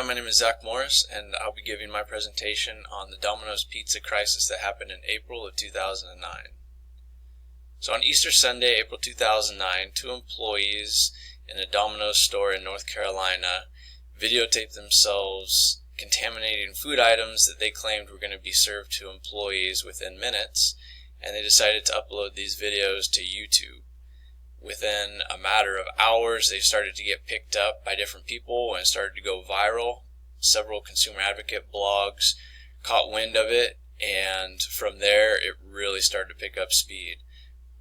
my name is Zach Morris, and I'll be giving my presentation on the Domino's pizza crisis that happened in April of 2009. So on Easter Sunday, April 2009, two employees in a Domino's store in North Carolina videotaped themselves contaminating food items that they claimed were going to be served to employees within minutes, and they decided to upload these videos to YouTube. Within a matter of hours, they started to get picked up by different people and started to go viral. Several consumer advocate blogs caught wind of it, and from there it really started to pick up speed.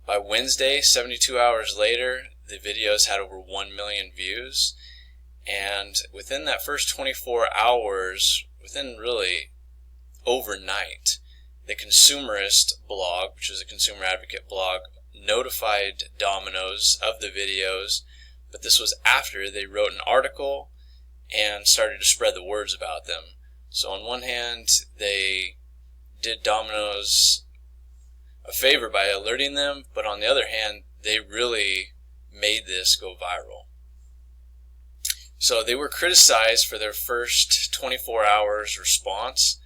By Wednesday, 72 hours later, the videos had over 1 million views, and within that first 24 hours, within really overnight, the Consumerist blog, which was a consumer advocate blog, notified Domino's of the videos, but this was after they wrote an article and started to spread the words about them. So on one hand, they did Domino's a favor by alerting them, but on the other hand, they really made this go viral. So they were criticized for their first 24 hours response,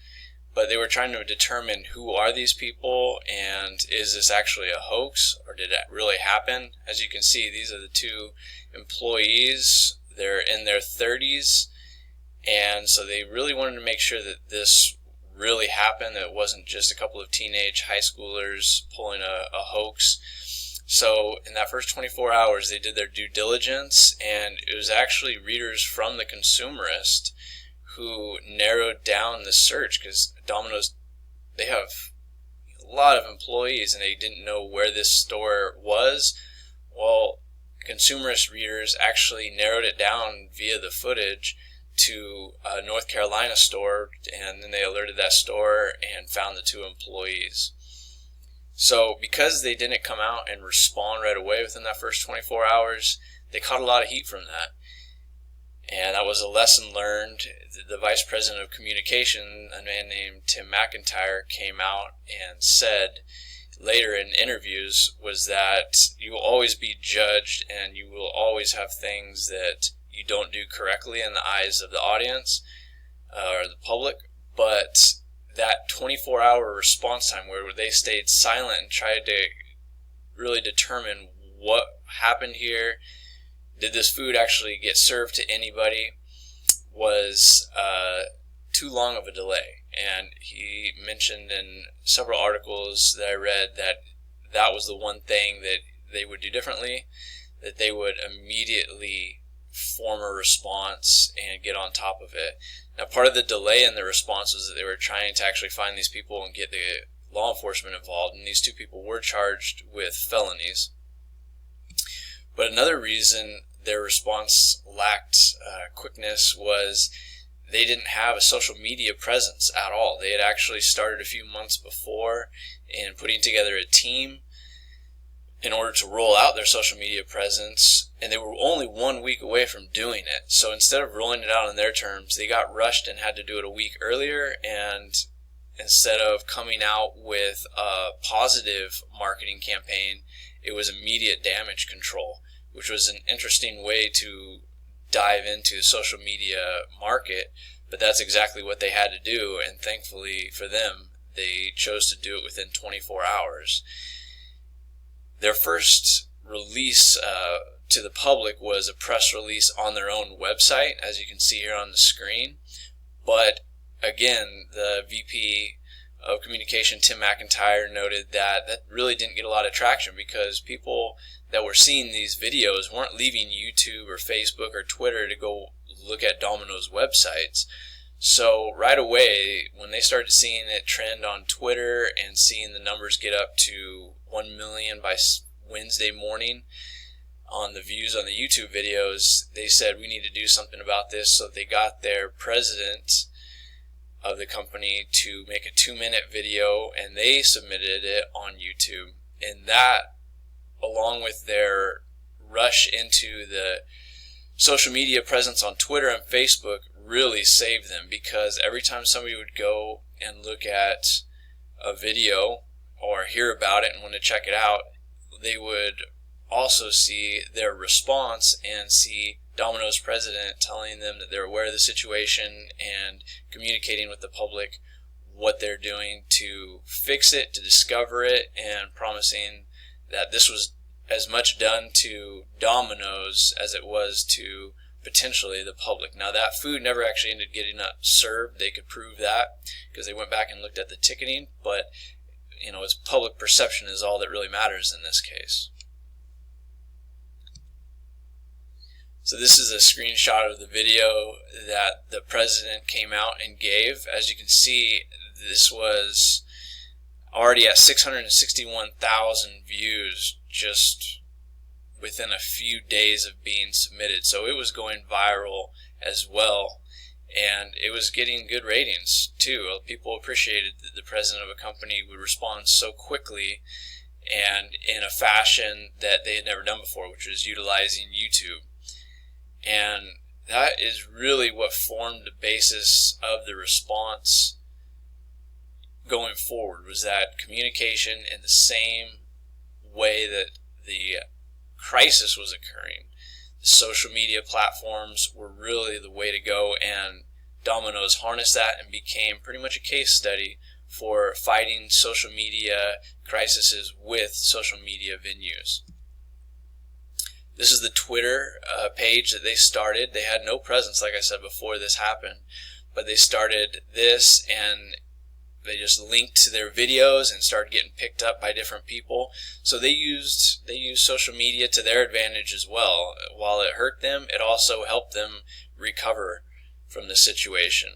but they were trying to determine who are these people and is this actually a hoax or did it really happen. As you can see, these are the two employees. They're in their 30s, and so they really wanted to make sure that this really happened, that it wasn't just a couple of teenage high schoolers pulling a hoax. So in that first 24 hours, they did their due diligence, and it was actually readers from the Consumerist who narrowed down the search, because Domino's, they have a lot of employees and they didn't know where this store was. Well, Consumerist readers actually narrowed it down via the footage to a North Carolina store, and then they alerted that store and found the two employees. So because they didn't come out and respond right away within that first 24 hours, they caught a lot of heat from that. And that was a lesson learned. The vice president of communication, a man named Tim McIntyre, came out and said later in interviews was that you will always be judged and you will always have things that you don't do correctly in the eyes of the audience or the public, but that 24-hour response time where they stayed silent and tried to really determine what happened here, did this food actually get served to anybody, was too long of a delay. And he mentioned in several articles that I read that that was the one thing that they would do differently, that they would immediately form a response and get on top of it. Now, part of the delay in the response was that they were trying to actually find these people and get the law enforcement involved, and these two people were charged with felonies. But another reason their response lacked quickness was they didn't have a social media presence at all. They had actually started a few months before in putting together a team in order to roll out their social media presence, and they were only 1 week away from doing it. So instead of rolling it out on their terms, they got rushed and had to do it a week earlier, and instead of coming out with a positive marketing campaign, it was immediate damage control, which was an interesting way to dive into the social media market, but that's exactly what they had to do, and thankfully for them, they chose to do it within 24 hours. Their first release to the public was a press release on their own website, as you can see here on the screen, but again, the VP of Communication, Tim McIntyre, noted that that really didn't get a lot of traction because people that were seeing these videos weren't leaving YouTube or Facebook or Twitter to go look at Domino's websites. So right away, when they started seeing it trend on Twitter and seeing the numbers get up to 1 million by Wednesday morning on the views on the YouTube videos, they said we need to do something about this. So they got their president of the company to make a 2-minute video, and they submitted it on YouTube. And that, along with their rush into the social media presence on Twitter and Facebook, really saved them, because every time somebody would go and look at a video or hear about it and want to check it out, they would also see their response and see Domino's president telling them that they're aware of the situation and communicating with the public what they're doing to fix it, to discover it, and promising that this was as much done to Domino's as it was to potentially the public. Now, that food never actually ended getting served. They could prove that because they went back and looked at the ticketing, but it's public perception is all that really matters in this case. So this is a screenshot of the video that the president came out and gave. As you can see, this was already at 661,000 views just within a few days of being submitted. So it was going viral as well, and it was getting good ratings too. People appreciated that the president of a company would respond so quickly and in a fashion that they had never done before, which was utilizing YouTube. And that is really what formed the basis of the response going forward, was that communication in the same way that the crisis was occurring. The social media platforms were really the way to go, and Domino's harnessed that and became pretty much a case study for fighting social media crises with social media venues. This is the Twitter page that they started. They had no presence, like I said, before this happened, but they started this, and they just linked to their videos and started getting picked up by different people. So they used social media to their advantage as well. While it hurt them, it also helped them recover from the situation.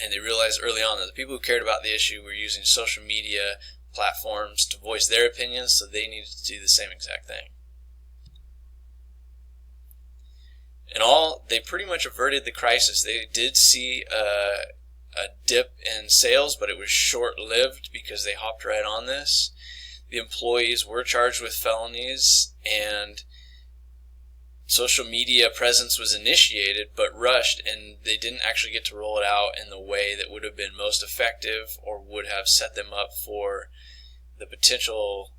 And they realized early on that the people who cared about the issue were using social media platforms to voice their opinions, so they needed to do the same exact thing. In all, they pretty much averted the crisis. They did see a dip in sales, but it was short-lived because they hopped right on this. The employees were charged with felonies, and social media presence was initiated but rushed, and they didn't actually get to roll it out in the way that would have been most effective or would have set them up for the potential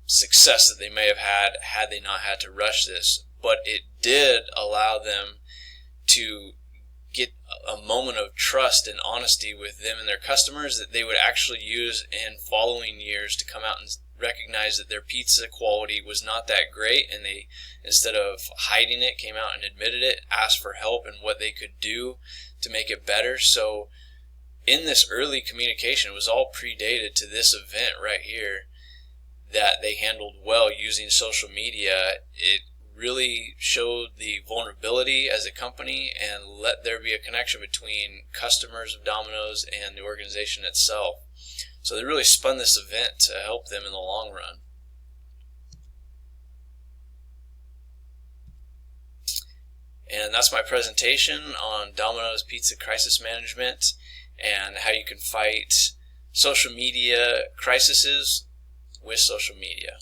success that they may have had they not had to rush this. But it did allow them to get a moment of trust and honesty with them and their customers that they would actually use in following years to come out and recognize that their pizza quality was not that great, and they, instead of hiding it, came out and admitted it, asked for help and what they could do to make it better. So in this early communication, it was all predated to this event right here that they handled well using social media. It really showed the vulnerability as a company and let there be a connection between customers of Domino's and the organization itself. So they really spun this event to help them in the long run. And that's my presentation on Domino's Pizza Crisis Management and how you can fight social media crises with social media.